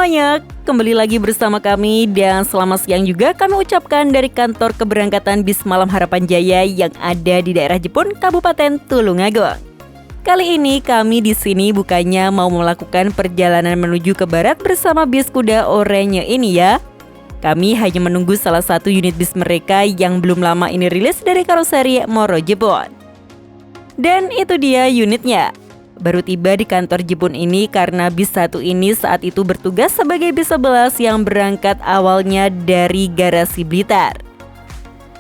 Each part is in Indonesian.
semuanya, kembali lagi bersama kami dan selamat siang juga kami ucapkan dari kantor keberangkatan bis Malam Harapan Jaya yang ada di daerah Jepun, Kabupaten Tulungagung. Kali ini kami di sini bukannya mau melakukan perjalanan menuju ke barat bersama bis kuda oranye ini ya. Kami hanya menunggu salah satu unit bis mereka yang belum lama ini rilis dari karoseri Moro Jepun. Dan itu dia unitnya. Baru tiba di kantor Jepun ini karena bis satu ini saat itu bertugas sebagai bis 11 yang berangkat awalnya dari Garasi Blitar.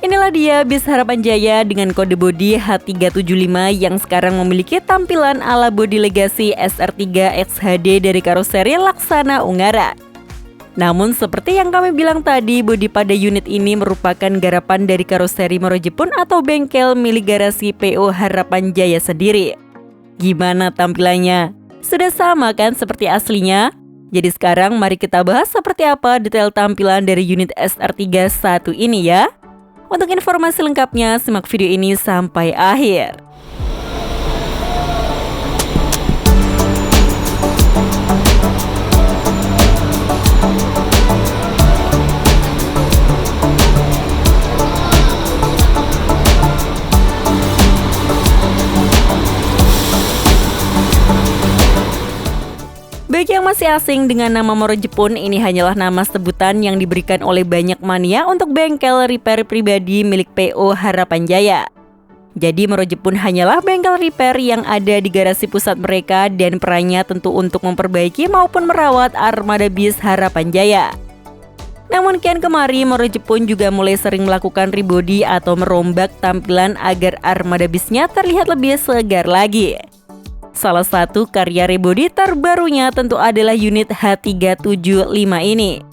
Inilah dia bis Harapan Jaya dengan kode bodi H375 yang sekarang memiliki tampilan ala bodi legasi SR3 XHD dari karoseri Laksana Ungaran. Namun seperti yang kami bilang tadi, bodi pada unit ini merupakan garapan dari karoseri Moro Jepun atau bengkel milik garasi PO Harapan Jaya sendiri. Gimana tampilannya? Sudah sama kan seperti aslinya? Jadi sekarang mari kita bahas seperti apa detail tampilan dari unit SR31 ini ya. Untuk informasi lengkapnya, simak video ini sampai akhir. Bagi yang masih asing dengan nama Moro Jepun, ini hanyalah nama sebutan yang diberikan oleh banyak mania untuk bengkel repair pribadi milik PO Harapan Jaya. Jadi Moro Jepun hanyalah bengkel repair yang ada di garasi pusat mereka dan perannya tentu untuk memperbaiki maupun merawat armada bis Harapan Jaya. Namun kian kemari Moro Jepun juga mulai sering melakukan rebody atau merombak tampilan agar armada bisnya terlihat lebih segar lagi. Salah satu karya rebody terbarunya tentu adalah unit H375 ini.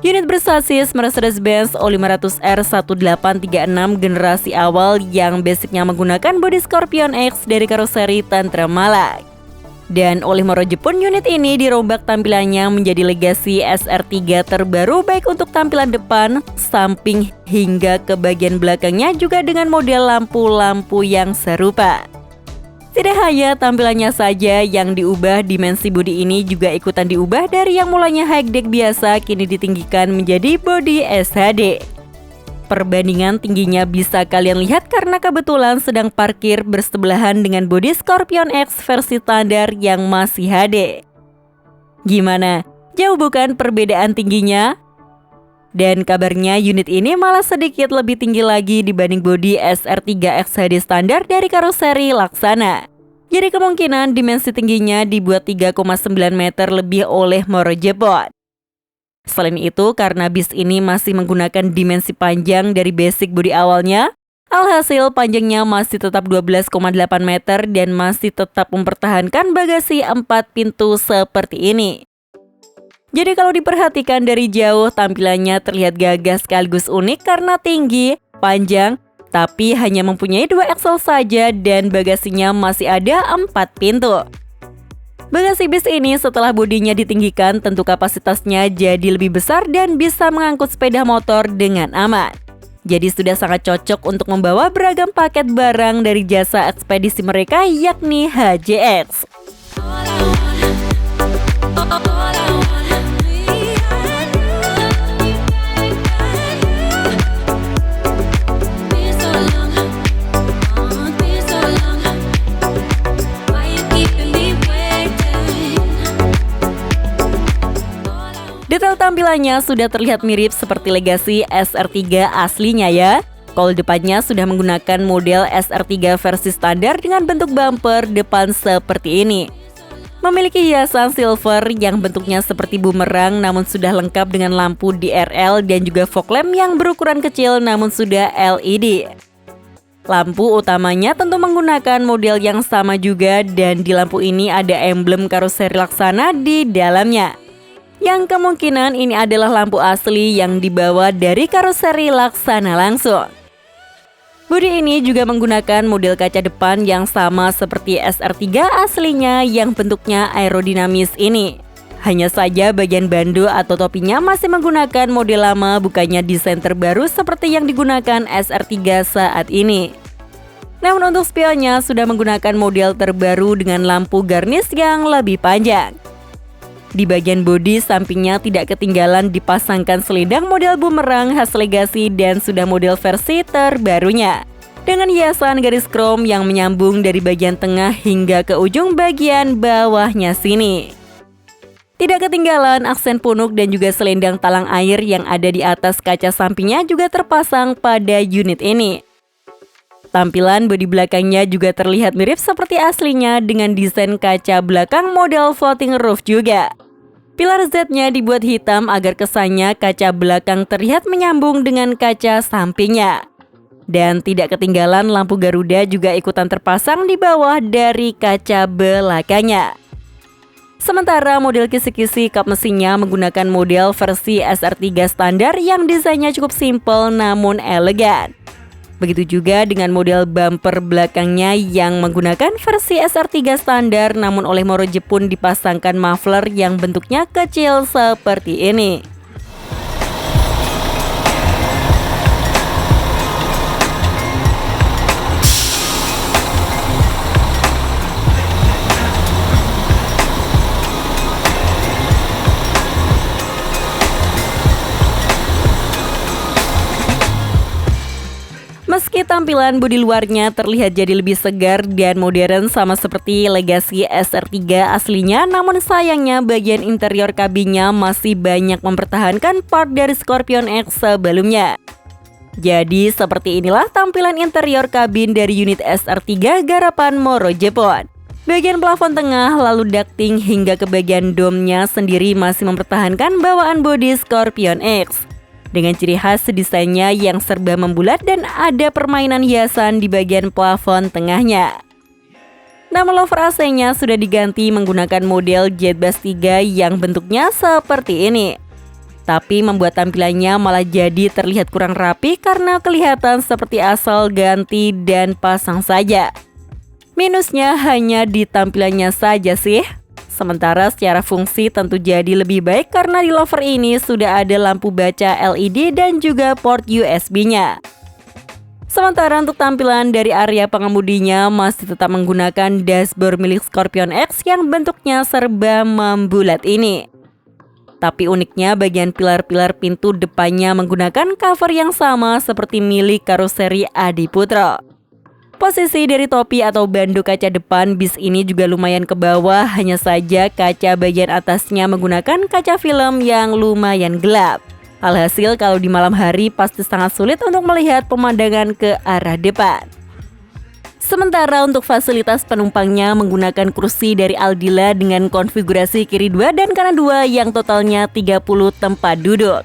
Unit bersasis Mercedes-Benz O500R 1836 generasi awal yang basicnya menggunakan bodi Scorpion X dari karoseri Tantra Malak. Dan oleh Moro Jepun, unit ini dirombak tampilannya menjadi legasi SR3 terbaru baik untuk tampilan depan, samping hingga ke bagian belakangnya juga dengan model lampu-lampu yang serupa. Tidak hanya tampilannya saja yang diubah, dimensi bodi ini juga ikutan diubah dari yang mulanya high deck biasa kini ditinggikan menjadi bodi SHD. Perbandingan tingginya bisa kalian lihat karena kebetulan sedang parkir bersebelahan dengan bodi Scorpion X versi standar yang masih HD. Gimana? Jauh bukan perbedaan tingginya? Dan kabarnya unit ini malah sedikit lebih tinggi lagi dibanding bodi SR3 XHD standar dari karoseri Laksana. Jadi kemungkinan dimensi tingginya dibuat 3,9 meter lebih oleh Moro Jepun. Selain itu, karena bis ini masih menggunakan dimensi panjang dari basic bodi awalnya, alhasil panjangnya masih tetap 12,8 meter dan masih tetap mempertahankan bagasi 4 pintu seperti ini. Jadi kalau diperhatikan dari jauh, tampilannya terlihat gagah sekaligus unik karena tinggi, panjang, tapi hanya mempunyai 2 aksel saja dan bagasinya masih ada 4 pintu. Bagasi bis ini setelah bodinya ditinggikan tentu kapasitasnya jadi lebih besar dan bisa mengangkut sepeda motor dengan aman. Jadi sudah sangat cocok untuk membawa beragam paket barang dari jasa ekspedisi mereka yakni HJX. Detail tampilannya sudah terlihat mirip seperti legasi SR3 aslinya ya. Kol depannya sudah menggunakan model SR3 versi standar dengan bentuk bumper depan seperti ini. Memiliki hiasan silver yang bentuknya seperti bumerang namun sudah lengkap dengan lampu DRL dan juga fog lamp yang berukuran kecil namun sudah LED. Lampu utamanya tentu menggunakan model yang sama juga dan di lampu ini ada emblem karoseri Laksana di dalamnya. Yang kemungkinan ini adalah lampu asli yang dibawa dari karoseri Laksana langsung. Bodi ini juga menggunakan model kaca depan yang sama seperti SR3 aslinya yang bentuknya aerodinamis ini. Hanya saja bagian bando atau topinya masih menggunakan model lama, bukannya desain terbaru seperti yang digunakan SR3 saat ini. Namun untuk spionnya sudah menggunakan model terbaru dengan lampu garnish yang lebih panjang. Di bagian bodi sampingnya tidak ketinggalan dipasangkan selendang model bumerang khas Legacy dan sudah model versi terbarunya, dengan hiasan garis krom yang menyambung dari bagian tengah hingga ke ujung bagian bawahnya sini. Tidak ketinggalan aksen punuk dan juga selendang talang air yang ada di atas kaca sampingnya juga terpasang pada unit ini. Tampilan bodi belakangnya juga terlihat mirip seperti aslinya dengan desain kaca belakang model floating roof juga. Pilar Z-nya dibuat hitam agar kesannya kaca belakang terlihat menyambung dengan kaca sampingnya. Dan tidak ketinggalan lampu Garuda juga ikutan terpasang di bawah dari kaca belakangnya. Sementara model kisi-kisi kap mesinnya menggunakan model versi SR3 standar yang desainnya cukup simpel namun elegan. Begitu juga dengan model bumper belakangnya yang menggunakan versi SR3 standar namun oleh Moro Jepun dipasangkan muffler yang bentuknya kecil seperti ini. Meski tampilan bodi luarnya terlihat jadi lebih segar dan modern sama seperti Legacy SR3 aslinya, namun sayangnya bagian interior kabinnya masih banyak mempertahankan part dari Scorpion X sebelumnya. Jadi seperti inilah tampilan interior kabin dari unit SR3 garapan Moro Jepun. Bagian plafon tengah lalu ducting hingga ke bagian domnya sendiri masih mempertahankan bawaan bodi Scorpion X. Dengan ciri khas desainnya yang serba membulat dan ada permainan hiasan di bagian plafon tengahnya. Nama louvre AC-nya sudah diganti menggunakan model Jetbus 3 yang bentuknya seperti ini. Tapi membuat tampilannya malah jadi terlihat kurang rapi karena kelihatan seperti asal ganti dan pasang saja. Minusnya hanya di tampilannya saja sih. Sementara secara fungsi tentu jadi lebih baik karena di louvre ini sudah ada lampu baca LED dan juga port USB-nya. Sementara untuk tampilan dari area pengemudinya masih tetap menggunakan dashboard milik Scorpion X yang bentuknya serba membulat ini. Tapi uniknya bagian pilar-pilar pintu depannya menggunakan cover yang sama seperti milik karoseri Adiputro. Posisi dari topi atau bando kaca depan bis ini juga lumayan ke bawah, hanya saja kaca bagian atasnya menggunakan kaca film yang lumayan gelap. Alhasil kalau di malam hari pasti sangat sulit untuk melihat pemandangan ke arah depan. Sementara untuk fasilitas penumpangnya menggunakan kursi dari Aldila dengan konfigurasi kiri 2 dan kanan 2 yang totalnya 30 tempat duduk.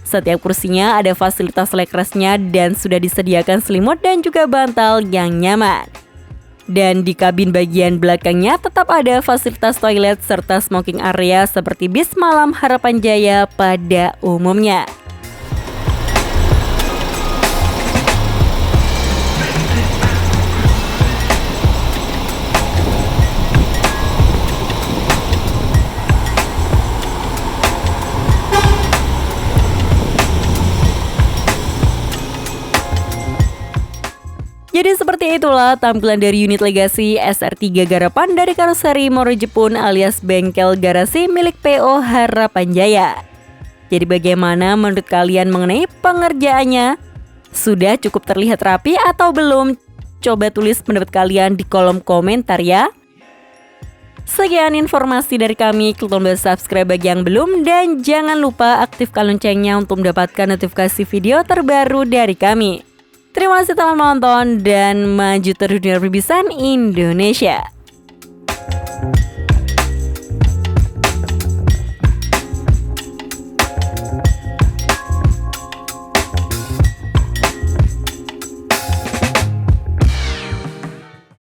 Setiap kursinya ada fasilitas legrasnya dan sudah disediakan selimut dan juga bantal yang nyaman. Dan di kabin bagian belakangnya tetap ada fasilitas toilet serta smoking area seperti bis malam Harapan Jaya pada umumnya. Jadi seperti itulah tampilan dari unit Legacy SR3 garapan dari karoseri Moro Jepun alias bengkel garasi milik PO Harapan Jaya. Jadi bagaimana menurut kalian mengenai pengerjaannya? Sudah cukup terlihat rapi atau belum? Coba tulis pendapat kalian di kolom komentar ya. Sekian informasi dari kami, klik tombol subscribe bagi yang belum dan jangan lupa aktifkan loncengnya untuk mendapatkan notifikasi video terbaru dari kami. Terima kasih telah menonton dan maju terus dunia perbisan Indonesia.